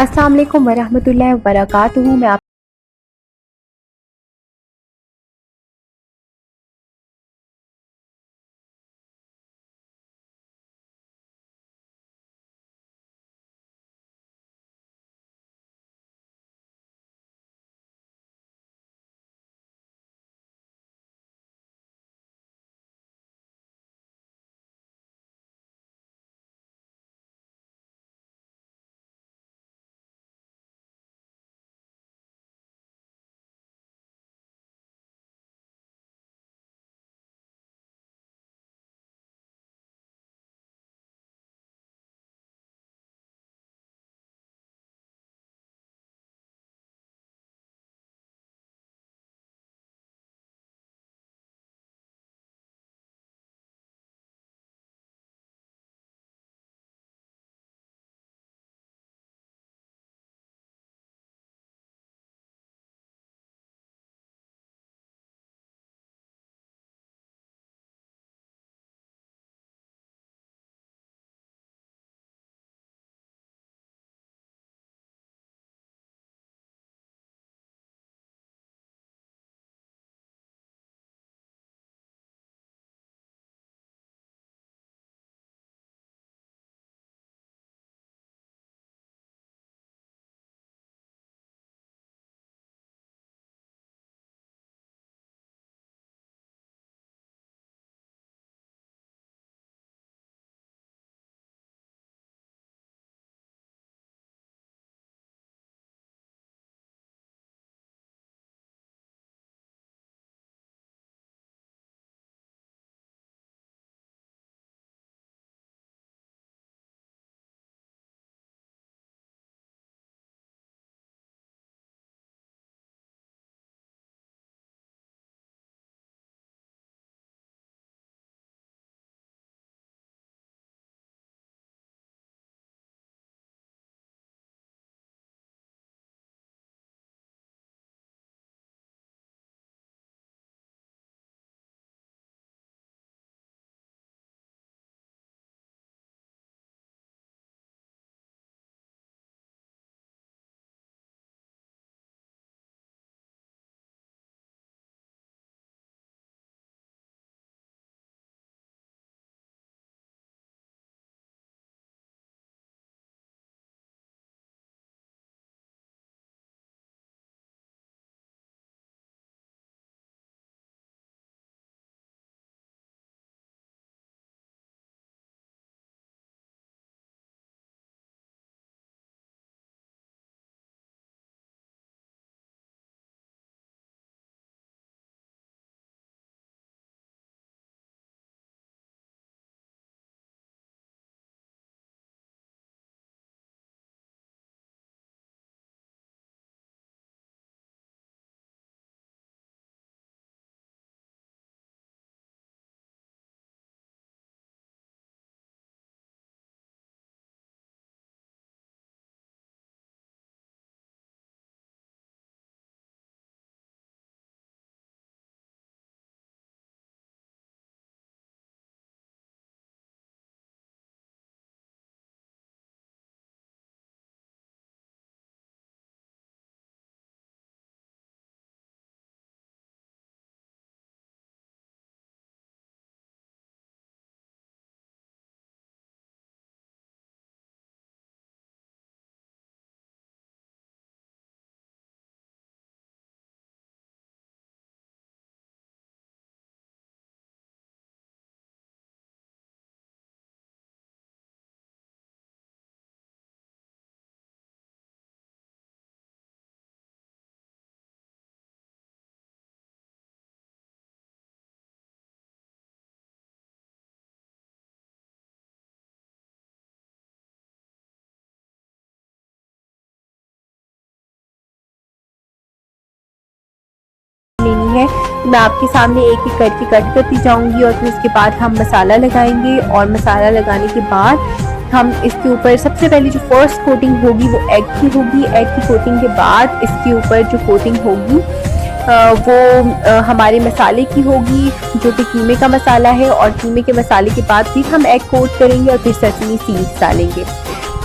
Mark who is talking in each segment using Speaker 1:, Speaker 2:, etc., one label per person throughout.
Speaker 1: السلام علیکم ورحمۃ اللہ وبرکاتہ. میں آپ لینی ہے میں آپ کے سامنے ایک ایک کر کے کٹ کرتی جاؤں گی، اور پھر اس کے بعد ہم مسالہ لگائیں گے. اور مسالہ لگانے کے بعد ہم اس کے اوپر سب سے پہلے جو فرسٹ کوٹنگ ہوگی وہ ایگ کی ہوگی. ایگ کی کوٹنگ کے بعد اس کے اوپر جو کوٹنگ ہوگی وہ ہمارے مسالے کی ہوگی جو کہ قیمے کا مسالہ ہے. اور قیمے کے مسالے کے بعد پھر ہم ایگ کوٹ کریں گے اور پھر سیسمی سیڈز ڈالیں گے.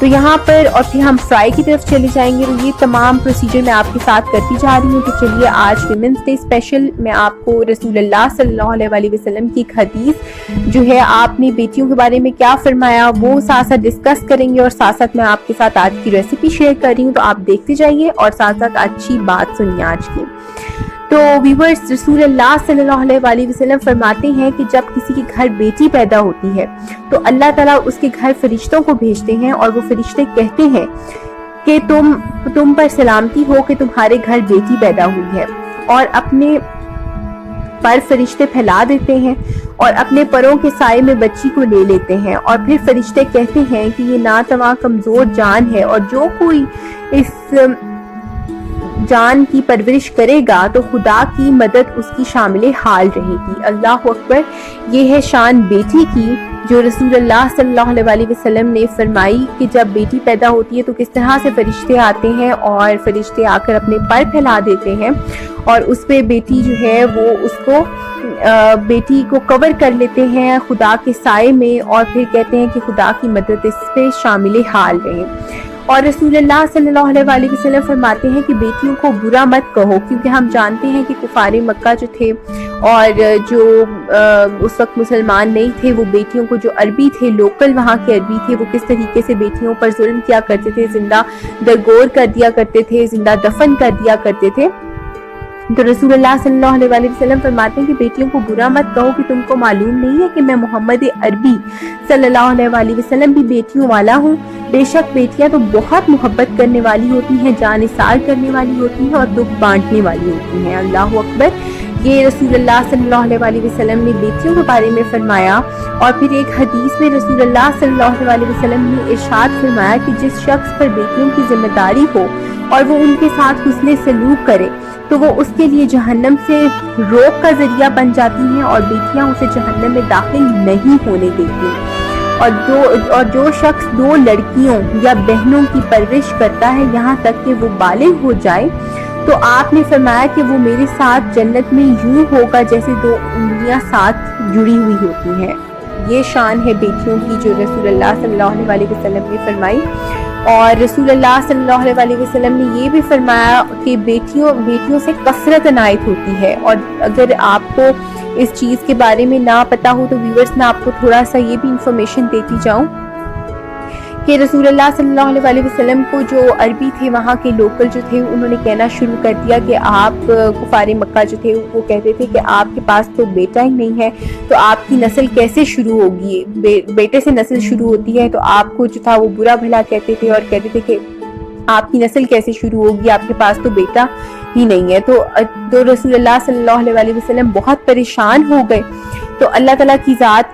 Speaker 1: تو یہاں پر اور پھر ہم فرائی کی طرف چلے جائیں گے. تو یہ تمام پروسیجر میں آپ کے ساتھ کرتی جا رہی ہوں. تو چلیے آج ویمنس ڈے اسپیشل میں آپ کو رسول اللہ صلی اللہ علیہ وسلم کی ایک حدیث جو ہے آپ نے بیٹیوں کے بارے میں کیا فرمایا وہ ساتھ ساتھ ڈسکس کریں گے, اور ساتھ ساتھ میں آپ کے ساتھ آج کی ریسیپی شیئر کر رہی ہوں. تو آپ دیکھتے جائیے اور ساتھ ساتھ اچھی بات سنیے آج کی. تو ویورز, رسول اللہ صلی اللہ علیہ وسلم فرماتے ہیں کہ جب کسی کے گھر بیٹی پیدا ہوتی ہے تو اللہ تعالیٰ اس کے گھر فرشتوں کو بھیجتے ہیں, اور وہ فرشتے کہتے ہیں کہ تم پر سلامتی ہو کہ تمہارے گھر بیٹی پیدا ہوئی ہے, اور اپنے پر فرشتے پھیلا دیتے ہیں اور اپنے پروں کے سائے میں بچی کو لے لیتے ہیں. اور پھر فرشتے کہتے ہیں کہ یہ ناتواں کمزور جان ہے, اور جو کوئی اس جان کی پرورش کرے گا تو خدا کی مدد اس کی شامل حال رہے گی. اللہ اکبر. یہ ہے شان بیٹی کی جو رسول اللہ صلی اللہ علیہ وسلم نے فرمائی کہ جب بیٹی پیدا ہوتی ہے تو کس طرح سے فرشتے آتے ہیں, اور فرشتے آ کر اپنے پر پھیلا دیتے ہیں اور اس پہ بیٹی جو ہے وہ اس کو بیٹی کو کور کر لیتے ہیں خدا کے سائے میں, اور پھر کہتے ہیں کہ خدا کی مدد اس پہ شامل حال رہے. اور رسول اللہ صلی اللہ علیہ وسلم فرماتے ہیں کہ بیٹیوں کو برا مت کہو, کیونکہ ہم جانتے ہیں کہ کفار مکہ جو تھے اور جو اس وقت مسلمان نہیں تھے, وہ بیٹیوں کو, جو عربی تھے, لوکل وہاں کے عربی تھے, وہ کس طریقے سے بیٹیوں پر ظلم کیا کرتے تھے, زندہ درگور کر دیا کرتے تھے, زندہ دفن کر دیا کرتے تھے. تو رسول اللہ صلی اللہ علیہ وسلم فرماتے ہیں کہ بیٹیوں کو برا مت کہو کہ تم کو معلوم نہیں ہے کہ میں محمد عربی صلی اللہ علیہ وسلم بھی بیٹیوں والا ہوں. بے شک بیٹیاں تو بہت محبت کرنے والی ہوتی ہیں, جان نثار کرنے والی ہوتی ہیں, اور دکھ بانٹنے والی ہوتی ہیں. اللہ اکبر. یہ رسول اللہ صلی اللہ علیہ وسلم نے بیٹیوں کے بارے میں فرمایا. اور پھر ایک حدیث میں رسول اللہ صلی اللہ علیہ وسلم نے ارشاد فرمایا کہ جس شخص پر بیٹیوں کی ذمہ داری ہو اور وہ ان کے ساتھ حسن سلوک کرے تو وہ اس کے لیے جہنم سے روک کا ذریعہ بن جاتی ہیں, اور بیٹیاں اسے جہنم میں داخل نہیں ہونے دیتی. اور جو شخص 2 لڑکیوں یا بہنوں کی پرورش کرتا ہے یہاں تک کہ وہ بالغ ہو جائے تو آپ نے فرمایا کہ وہ میرے ساتھ جنت میں یوں ہوگا جیسے 2 انگلیاں ساتھ جڑی ہوئی ہوتی ہیں. یہ شان ہے بیٹیوں کی جو رسول اللہ صلی اللہ علیہ وسلم نے فرمائی. اور رسول اللہ صلی اللہ علیہ وسلم نے یہ بھی فرمایا کہ بیٹیوں سے کثرت عنایت ہوتی ہے. اور اگر آپ کو اس چیز کے بارے میں نہ پتا ہو تو ویورز میں آپ کو تھوڑا سا یہ بھی انفارمیشن دیتی جاؤں کہ رسول اللہ صلی اللہ علیہ وسلم کو جو عربی تھے, وہاں کے لوکل جو تھے, انہوں نے کہنا شروع کر دیا کہ آپ کفار مکہ جو تھے وہ کہتے تھے کہ آپ کے پاس تو بیٹا ہی نہیں ہے تو آپ کی نسل کیسے شروع ہوگی, بیٹے سے نسل شروع ہوتی ہے. تو آپ کو جو تھا وہ برا بھلا کہتے تھے اور کہتے تھے کہ آپ کی نسل کیسے شروع ہوگی, آپ کے پاس تو بیٹا ہی نہیں ہے. تو رسول اللہ صلی اللہ علیہ وسلم بہت پریشان ہو گئے. تو اللہ تعالیٰ کی ذات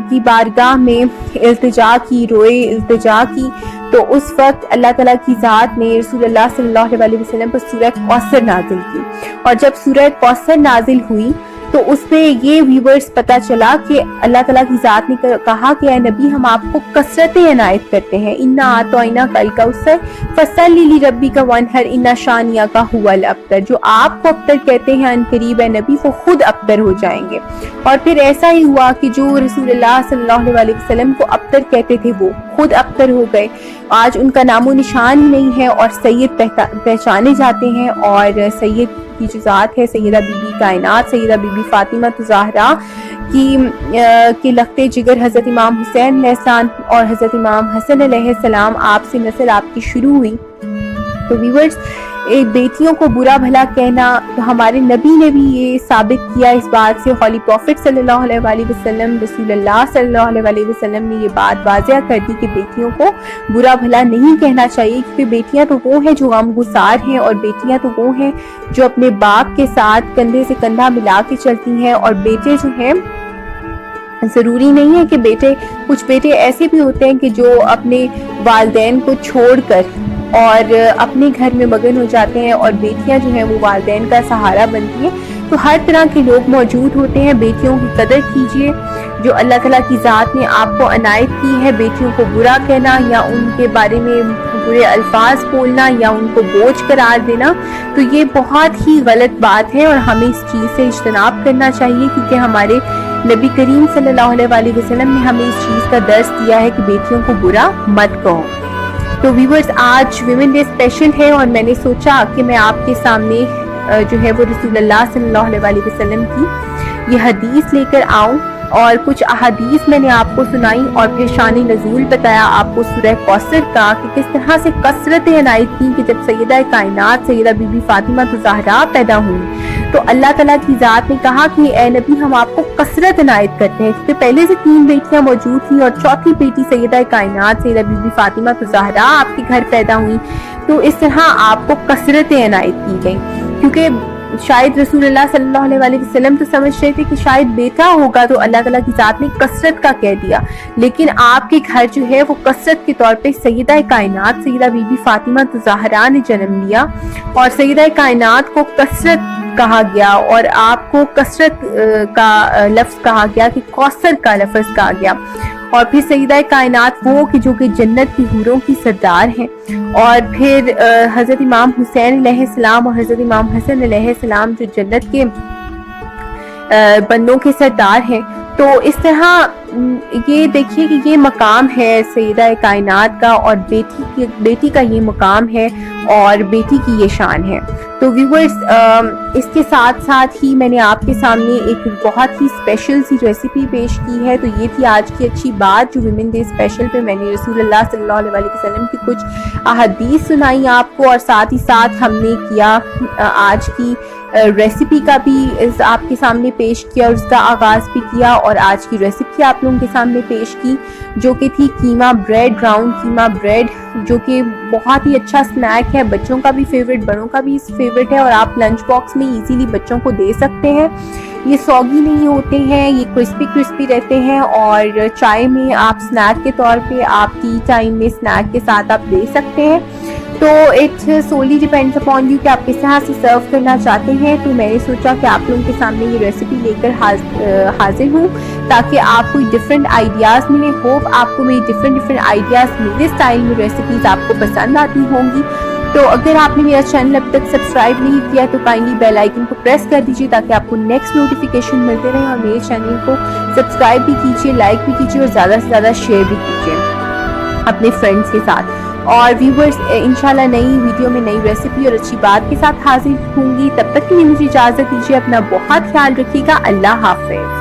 Speaker 1: کی بارگاہ میں التجا کی, التجا کی. تو اس وقت اللہ تعالیٰ کی ذات نے رسول اللہ صلی اللہ علیہ وسلم پر سورہ کوثر نازل کی. اور جب سورہ کوثر نازل ہوئی تو اس پہ یہ ویورز پتا چلا کہ اللہ تعالیٰ کی ذات نے کہا کہ اے نبی ہم آپ کو کثرت عنایت کرتے ہیں. انا اعطیناک الکوثر فصلی لربک وانحر ان شانئک ھو الابتر. جو آپ کو ابتر کہتے ہیں ان قریب اے نبی وہ خود ابتر ہو جائیں گے. اور پھر ایسا ہی ہوا کہ جو رسول اللہ صلی اللہ علیہ وسلم کو ابتر کہتے تھے وہ خود ابتر ہو گئے. آج ان کا نام و نشان ہی نہیں ہے اور سید پہچانے جاتے ہیں. اور سید کی جو ذات ہے سیدہ بی بی کائنات سیدہ بی بی فاطمہ زہرا کی لختے جگر حضرت امام حسین علیہ السلام اور حضرت امام حسن علیہ السلام, آپ سے نسل آپ کی شروع ہوئی. تو ویورز بیٹیوں کو برا بھلا کہنا, تو ہمارے نبی نے بھی یہ ثابت کیا اس بات سے. ہولی پروفٹ صلی اللہ علیہ وسلم رسول اللہ صلی اللہ علیہ وسلم نے یہ بات واضح کر دی کہ بیٹیوں کو برا بھلا نہیں کہنا چاہیے, کیونکہ بیٹیاں تو وہ ہیں جو غم گسار ہیں, اور بیٹیاں تو وہ ہیں جو اپنے باپ کے ساتھ کندھے سے کندھا ملا کے چلتی ہیں. اور بیٹے جو ہیں ضروری نہیں ہے کہ کچھ بیٹے ایسے بھی ہوتے ہیں کہ جو اپنے والدین کو چھوڑ کر اور اپنے گھر میں مگن ہو جاتے ہیں, اور بیٹیاں جو ہیں وہ والدین کا سہارا بنتی ہیں. تو ہر طرح کے لوگ موجود ہوتے ہیں. بیٹیوں کی قدر کیجیے جو اللہ تعالیٰ کی ذات نے آپ کو عنایت کی ہے. بیٹیوں کو برا کہنا یا ان کے بارے میں برے الفاظ بولنا یا ان کو بوجھ قرار دینا تو یہ بہت ہی غلط بات ہے, اور ہمیں اس چیز سے اجتناب کرنا چاہیے, کیونکہ ہمارے نبی کریم صلی اللہ علیہ وسلم نے ہمیں اس چیز کا درس دیا ہے کہ بیٹیوں کو برا مت کہو. تو ویورز آج ویمن ڈے اسپیشل ہے اور میں نے سوچا کہ میں آپ کے سامنے جو ہے وہ رسول اللہ صلی اللہ علیہ وسلم کی یہ حدیث لے کر آؤں، اور کچھ احادیث میں نے آپ کو سنائی اور پھر شان نزول بتایا آپ کو سورہ کوثر کا کہ کس طرح سے کثرت عنایت کی کہ جب سیدہ کائنات سیدہ بی بی فاطمہ زہرا پیدا ہوئی تو اللہ تعالیٰ کی ذات نے کہا کہ اے نبی ہم آپ کو کثرت عنایت کرتے ہیں، کیونکہ پہلے سے 3 بیٹیاں موجود تھیں اور چوتھی بیٹی سیدہ کائنات سیدہ بی بی فاطمہ زہرا آپ کے گھر پیدا ہوئی، تو اس طرح آپ کو کثرت عنایت کی گئی، کیونکہ شاید رسول اللہ صلی اللہ علیہ وسلم تو سمجھ رہے تھے کہ شاید بیٹا ہوگا تو اللہ تعالیٰ کی ذات نے کثرت کا کہہ دیا، لیکن آپ کے گھر جو ہے وہ کثرت کے طور پہ سیدہ کائنات سیدہ بی بی فاطمہ زہرا نے جنم لیا، اور سیدہ کائنات کو کثرت کہا گیا اور آپ کو کثرت کا لفظ کہا گیا کہ کوثر کا لفظ کہا گیا، اور پھر سیدہ کائنات وہ کہ جو کہ جنت کی حوروں کی سردار ہیں، اور پھر حضرت امام حسین علیہ السلام اور حضرت امام حسن علیہ السلام جو جنت کے بندوں کے سردار ہیں۔ تو اس طرح یہ دیکھیے کہ یہ مقام ہے سیدہ کائنات کا، اور بیٹی کا یہ مقام ہے اور بیٹی کی یہ شان ہے۔ تو ویورز اس کے ساتھ ساتھ ہی میں نے آپ کے سامنے ایک بہت ہی اسپیشل سی ریسیپی پیش کی ہے، تو یہ تھی آج کی اچھی بات جو ویمن ڈے اسپیشل پہ میں نے رسول اللہ صلی اللہ علیہ وسلم کی کچھ احادیث سنائی آپ کو، اور ساتھ ہی ساتھ ہم نے کیا آج کی ریسیپی کا بھی آپ کے سامنے پیش کیا اور اس کا آغاز بھی کیا، اور آج کی ریسیپی آپ لوگوں کے سامنے پیش کی جو کہ تھی قیمہ بریڈ، راؤنڈ قیمہ بریڈ، جو کہ بہت ہی اچھا سنیک ہے، بچوں کا بھی فیوریٹ، بڑوں کا بھی فیوریٹ ہے، اور آپ لنچ باکس میں ایزیلی بچوں کو دے سکتے ہیں۔ یہ سوگی نہیں ہوتے ہیں، یہ کرسپی رہتے ہیں، اور چائے میں آپ سنیک کے طور پہ آپ ٹی ٹائم میں سنیک کے ساتھ آپ دے سکتے ہیں۔ تو اٹ سولی ڈیپینڈس اپون یو کہ آپ کس طرح سے سرو کرنا چاہتے ہیں۔ تو میں نے سوچا کہ آپ لوگوں کے سامنے یہ ریسیپی لے کر حاضر ہوں تاکہ آپ کو ڈفرینٹ آئیڈیاز ملیں۔ ہوپ آپ کو میری ڈفرینٹ آئیڈیاز میرے اسٹائل میں ریسیپیز آپ کو پسند آتی ہوں گی۔ تو اگر آپ نے میرا چینل اب تک سبسکرائب نہیں کیا تو کائنڈلی بیل آئیکن کو پریس کر دیجیے تاکہ آپ کو نیکسٹ نوٹیفیکیشن ملتے رہیں، اور میرے چینل کو سبسکرائب بھی کیجیے، لائک بھی کیجیے، اور زیادہ سے زیادہ شیئر بھی کیجیے اپنے فرینڈس کے ساتھ۔ اور ویورز انشاءاللہ نئی ویڈیو میں نئی ریسیپی اور اچھی بات کے ساتھ حاضر ہوں گی، تب تک کے لیے مجھے اجازت دیجیے، اپنا بہت خیال رکھیے گا، اللہ حافظ۔